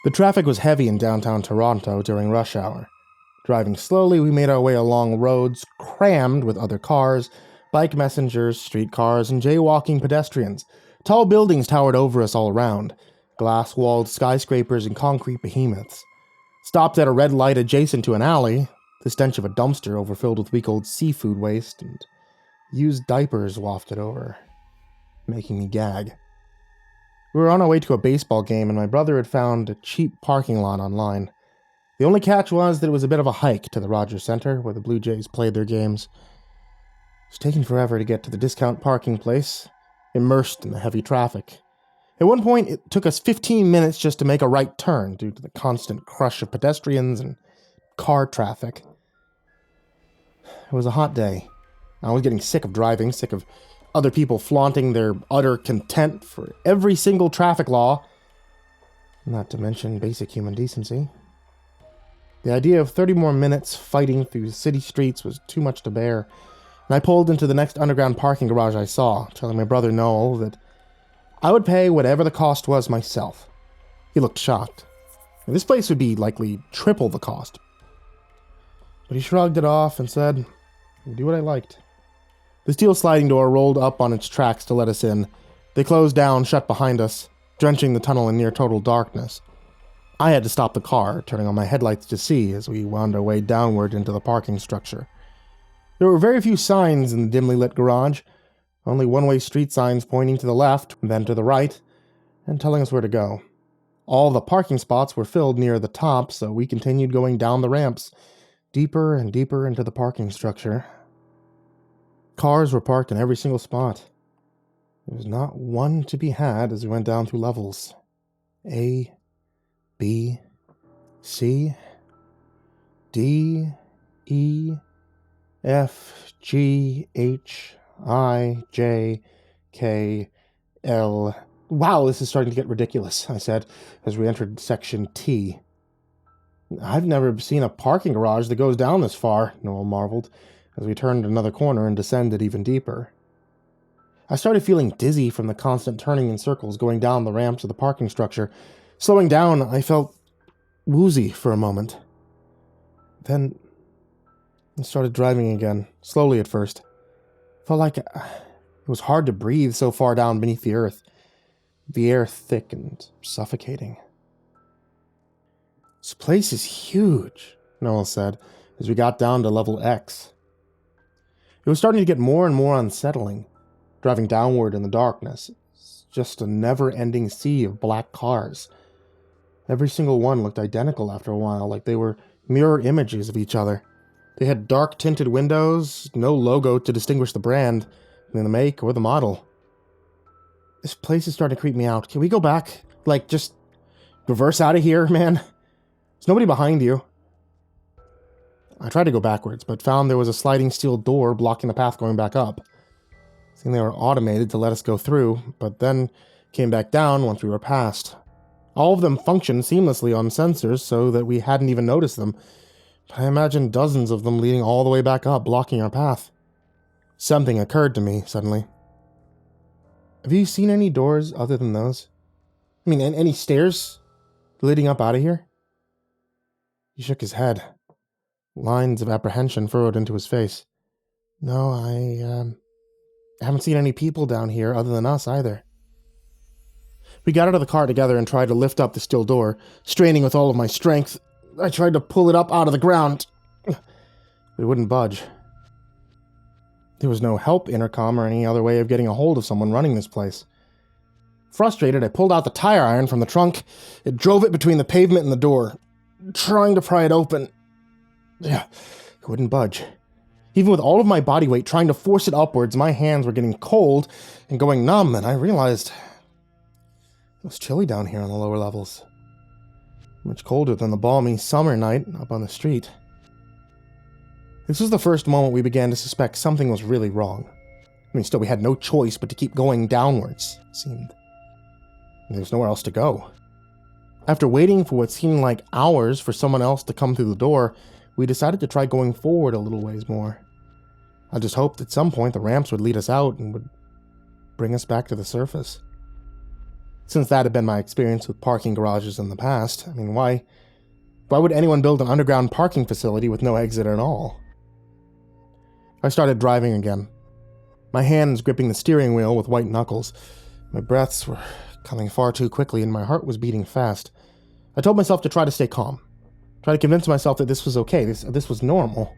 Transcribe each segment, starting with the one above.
The traffic was heavy in downtown Toronto during rush hour. Driving slowly, we made our way along roads crammed with other cars, bike messengers, streetcars, and jaywalking pedestrians. Tall buildings towered over us all around, glass-walled skyscrapers and concrete behemoths. Stopped at a red light adjacent to an alley, the stench of a dumpster overfilled with week-old seafood waste and used diapers wafted over, making me gag. We were on our way to a baseball game, and my brother had found a cheap parking lot online. The only catch was that it was a bit of a hike to the Rogers Center, where the Blue Jays played their games. It was taking forever to get to the discount parking place, immersed in the heavy traffic. At one point, it took us 15 minutes just to make a right turn due to the constant crush of pedestrians and car traffic. It was a hot day. I was getting sick of driving, sick of other people flaunting their utter contempt for every single traffic law, not to mention basic human decency. The idea of 30 more minutes fighting through city streets was too much to bear, and I pulled into the next underground parking garage I saw, telling my brother Noel that I would pay whatever the cost was myself. He looked shocked. This place would be likely triple the cost. But he shrugged it off and said, "I'd do what I liked." The steel sliding door rolled up on its tracks to let us in. They closed down, shut behind us, drenching the tunnel in near total darkness. I had to stop the car, turning on my headlights to see as we wound our way downward into the parking structure. There were very few signs in the dimly lit garage, only one-way street signs pointing to the left, then to the right, and telling us where to go. All the parking spots were filled near the top, so we continued going down the ramps, deeper and deeper into the parking structure. Cars were parked in every single spot. There was not one to be had as we went down through levels. A, B, C, D, E, F, G, H, I, J, K, L. Wow, this is starting to get ridiculous, I said, as we entered section T. I've never seen a parking garage that goes down this far, Noel marveled, as we turned another corner and descended even deeper. I started feeling dizzy from the constant turning in circles going down the ramps of the parking structure. Slowing down, I felt woozy for a moment. Then I started driving again, slowly at first. Felt like it was hard to breathe so far down beneath the earth, the air thick and suffocating. "This place is huge," Noel said, as we got down to level X. It was starting to get more and more unsettling. Driving downward in the darkness, it's just a never-ending sea of black cars. Every single one looked identical after a while, like they were mirror images of each other. They had dark-tinted windows, no logo to distinguish the brand, the make, or the model. This place is starting to creep me out. Can we go back? Like, just reverse out of here, man? There's nobody behind you. I tried to go backwards, but found there was a sliding steel door blocking the path going back up. I think they were automated to let us go through, but then came back down once we were past. All of them functioned seamlessly on sensors so that we hadn't even noticed them, but I imagined dozens of them leading all the way back up, blocking our path. Something occurred to me suddenly. Have you seen any doors other than those? I mean, any stairs leading up out of here? He shook his head. Lines of apprehension furrowed into his face. No, I haven't seen any people down here other than us either. We got out of the car together and tried to lift up the steel door, straining with all of my strength. I tried to pull it up out of the ground. It wouldn't budge. There was no help intercom or any other way of getting a hold of someone running this place. Frustrated, I pulled out the tire iron from the trunk. It drove it between the pavement and the door, trying to pry it open. It wouldn't budge. Even with all of my body weight trying to force it upwards, my hands were getting cold and going numb, and I realized it was chilly down here on the lower levels. Much colder than the balmy summer night up on the street. This was the first moment we began to suspect something was really wrong. I mean, still, we had no choice but to keep going downwards, it seemed. There was nowhere else to go. After waiting for what seemed like hours for someone else to come through the door, we decided to try going forward a little ways more. I just hoped at some point the ramps would lead us out and would bring us back to the surface. since that had been my experience with parking garages in the past. I mean, why would anyone build an underground parking facility with no exit at all? I started driving again, my hands gripping the steering wheel with white knuckles. My breaths were coming far too quickly and my heart was beating fast. I told myself to try to stay calm, try to convince myself that this was okay, this was normal.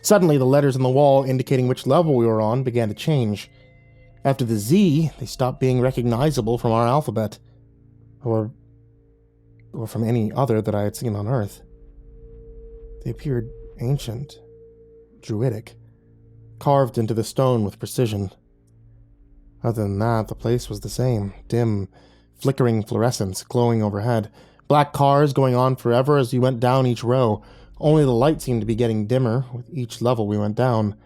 Suddenly, the letters on the wall indicating which level we were on began to change. After the Z, they stopped being recognizable from our alphabet, or from any other that I had seen on Earth. They appeared ancient, druidic, carved into the stone with precision. Other than that, the place was the same, dim, flickering fluorescence glowing overhead, black cars going on forever as you went down each row. Only the light seemed to be getting dimmer with each level we went down,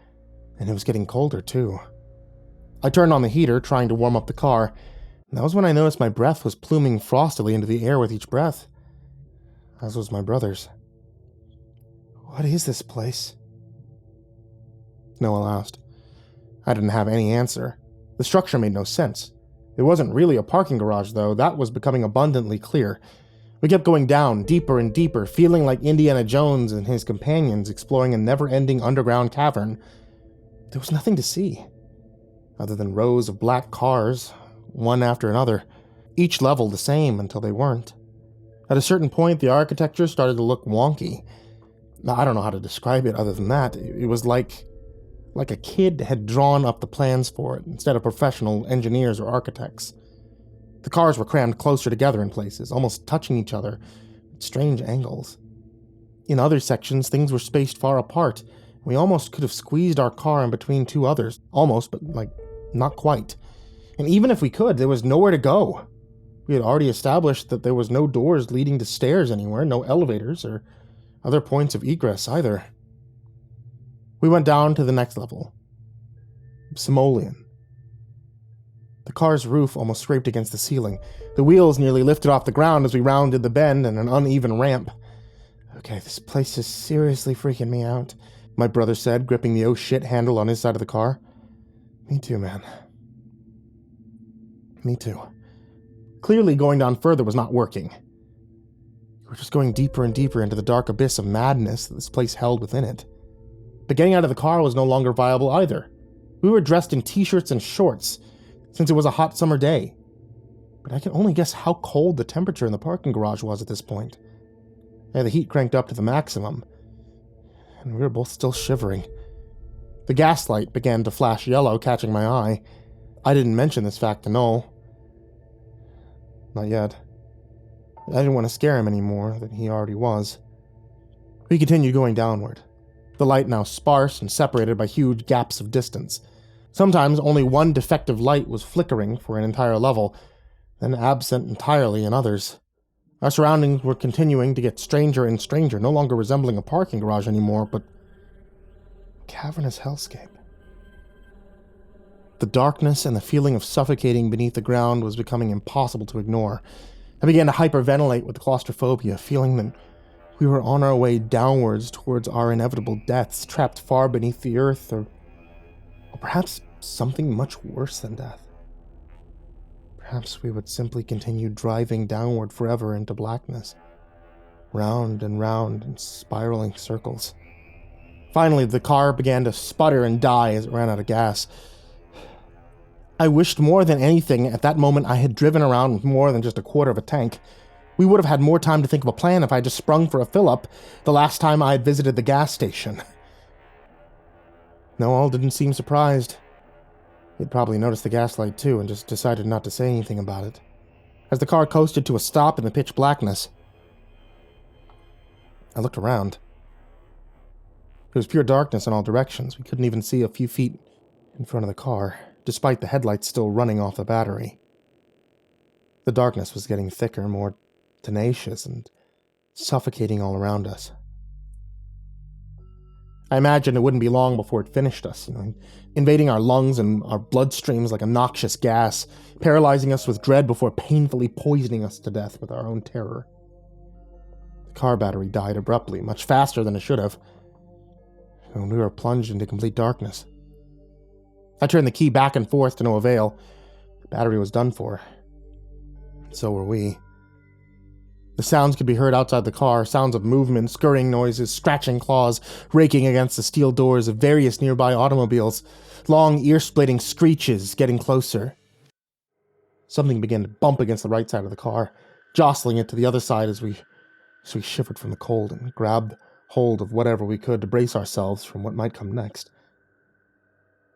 and it was getting colder too. I turned on the heater, trying to warm up the car, and that was when I noticed my breath was pluming frostily into the air with each breath, as was my brother's. What is this place? Noah asked. I didn't have any answer. The structure made no sense. It wasn't really a parking garage, though. That was becoming abundantly clear. We kept going down, deeper and deeper, feeling like Indiana Jones and his companions exploring a never-ending underground cavern. There was nothing to see, other than rows of black cars, one after another, each level the same until they weren't. At a certain point, the architecture started to look wonky. I don't know how to describe it other than that. It was like a kid had drawn up the plans for it instead of professional engineers or architects. The cars were crammed closer together in places, almost touching each other at strange angles. In other sections, things were spaced far apart. We almost could have squeezed our car in between two others. Almost, but not quite. And even if we could, there was nowhere to go. We had already established that there was no doors leading to stairs anywhere, no elevators or other points of egress either. We went down to the next level. Simoleon. The car's roof almost scraped against the ceiling. The wheels nearly lifted off the ground as we rounded the bend in an uneven ramp. Okay, this place is seriously freaking me out, my brother said, gripping the oh shit handle on his side of the car. Me too, man. Me too. Clearly going down further was not working. We were just going deeper and deeper into the dark abyss of madness that this place held within it. But getting out of the car was no longer viable either. We were dressed in t-shirts and shorts, since it was a hot summer day. But I can only guess how cold the temperature in the parking garage was at this point. I had the heat cranked up to the maximum, and we were both still shivering. The gas light began to flash yellow, catching my eye. I didn't mention this fact to Noel. Not yet. I didn't want to scare him any more than he already was. We continued going downward, the light now sparse and separated by huge gaps of distance. Sometimes only one defective light was flickering for an entire level, then absent entirely in others. Our surroundings were continuing to get stranger and stranger, no longer resembling a parking garage anymore, but a cavernous hellscape. The darkness and the feeling of suffocating beneath the ground was becoming impossible to ignore. I began to hyperventilate with claustrophobia, feeling that we were on our way downwards towards our inevitable deaths, trapped far beneath the earth, or perhaps something much worse than death. Perhaps we would simply continue driving downward forever into blackness, round and round in spiraling circles. Finally, the car began to sputter and die as it ran out of gas. I wished more than anything at that moment I had driven around with more than just a quarter of a tank. We would have had more time to think of a plan if I had just sprung for a fill-up the last time I had visited the gas station. Noel didn't seem surprised. He'd probably noticed the gaslight too and just decided not to say anything about it. As the car coasted to a stop in the pitch blackness, I looked around. It was pure darkness in all directions. We couldn't even see a few feet in front of the car, despite the headlights still running off the battery. The darkness was getting thicker, more tenacious, and suffocating all around us. I imagined it wouldn't be long before it finished us, invading our lungs and our bloodstreams like a noxious gas, paralyzing us with dread before painfully poisoning us to death with our own terror. The car battery died abruptly, much faster than it should have, and we were plunged into complete darkness. I turned the key back and forth to no avail. The battery was done for. So were we. The sounds could be heard outside the car, sounds of movement, scurrying noises, scratching claws, raking against the steel doors of various nearby automobiles, long ear-splitting screeches getting closer. Something began to bump against the right side of the car, jostling it to the other side as we shivered from the cold and grabbed hold of whatever we could to brace ourselves from what might come next.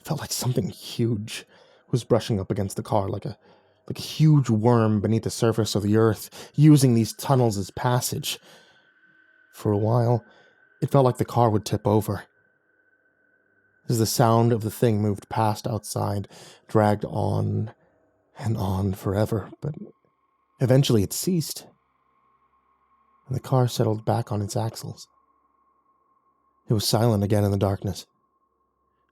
It felt like something huge was brushing up against the car, like a huge worm beneath the surface of the earth, using these tunnels as passage. For a while, it felt like the car would tip over. As the sound of the thing moved past outside, dragged on and on forever, but eventually it ceased, and the car settled back on its axles. It was silent again in the darkness.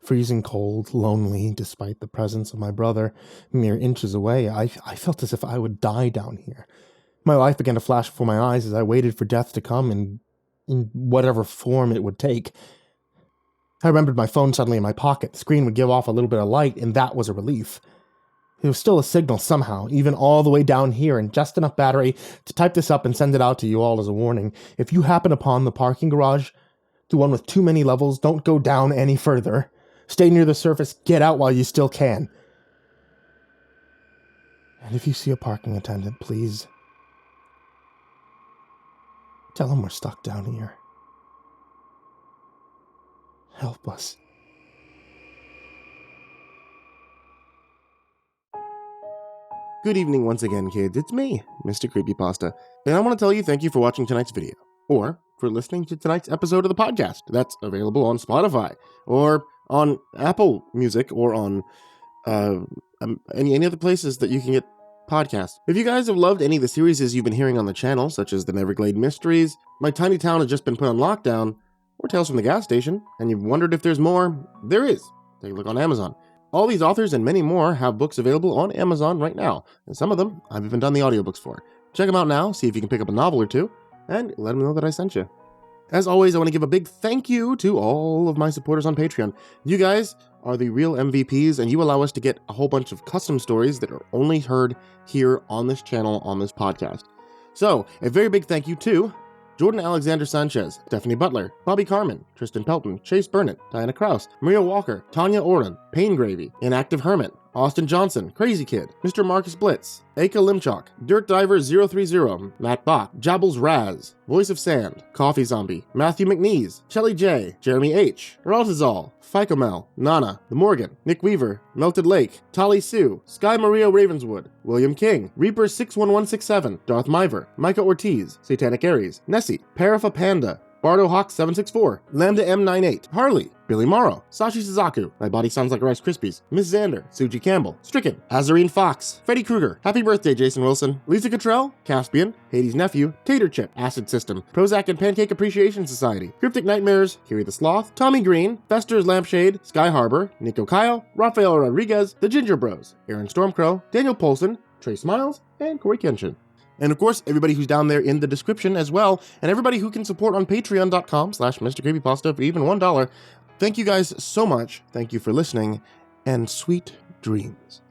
Freezing cold, lonely, despite the presence of my brother mere inches away, I felt as if I would die down here. My life began to flash before my eyes as I waited for death to come in whatever form it would take. I remembered my phone suddenly in my pocket. The screen would give off a little bit of light, and that was a relief. It was still a signal somehow, even all the way down here, and just enough battery to type this up and send it out to you all as a warning. If you happen upon the parking garage, the one with too many levels, don't go down any further. Stay near the surface, get out while you still can. And if you see a parking attendant, please tell him we're stuck down here. Help us. Good evening once again, kids. It's me, MrCreepyPasta, and I want to tell you thank you for watching tonight's video, or for listening to tonight's episode of the podcast that's available on Spotify, or on Apple Music, or on any other places that you can get podcasts. If you guys have loved any of the series you've been hearing on the channel, such as the Neverglade Mysteries, My Tiny Town Has Just Been Put on Lockdown, or Tales from the Gas Station, and you've wondered if there's more, there is. Take a look on Amazon. All these authors and many more have books available on Amazon right now, and some of them I've even done the audiobooks for. Check them out now, see if you can pick up a novel or two, and let them know that I sent you. As always, I want to give a big thank you to all of my supporters on Patreon. You guys are the real MVPs, and you allow us to get a whole bunch of custom stories that are only heard here on this channel, on this podcast. So, a very big thank you to Jordan Alexander Sanchez, Stephanie Butler, Bobby Karman, Tristan Pelton, Chase Burnett, Diana Kraus, Maria Walker, Tonya Oran, Paingravy, Inactive Hermit, Austin Johnson, Crazy Kid, MrMarcusBlitz, Aika Limchoc, Dirt Diver 030, Matt Bach, Jabbles Raz, Voiceofsand, Coffee Zombie, Matthew McNeese, ChellyJay, Jeremy H, raltizal, PhycoMel, Nana, TheMorrigan, Nick Weaver, MeltedLake, Tali Sue, SkyMara Ravenswood, William King, Reaper 61167, Darth Miver, Micah Ortiz, Satanic Aries, Nessie, Parafa Panda, Bardo Hawk 764, Lambda M98, Harley, Billy Morrow, Sashi Suzaku, My Body Sounds Like Rice Krispies, Miss Xander, Suji Campbell, Stricken, Azarine Fox, Freddy Krueger, Happy Birthday Jason Wilson, Lisa Cottrell, Caspian, Hades' Nephew, Tater Chip, Acid System, Prozac and Pancake Appreciation Society, Cryptic Nightmares, Kiri the Sloth, Tommy Green, Fester's Lampshade, Sky Harbor, Nico Kyle, Rafael Rodriguez, The Ginger Bros, Aaron Stormcrow, Daniel Polson, Trey Smiles, and Corey Kenshin. And of course, everybody who's down there in the description as well, and everybody who can support on patreon.com/MrCreepyPasta for even $1. Thank you guys so much. Thank you for listening, and sweet dreams.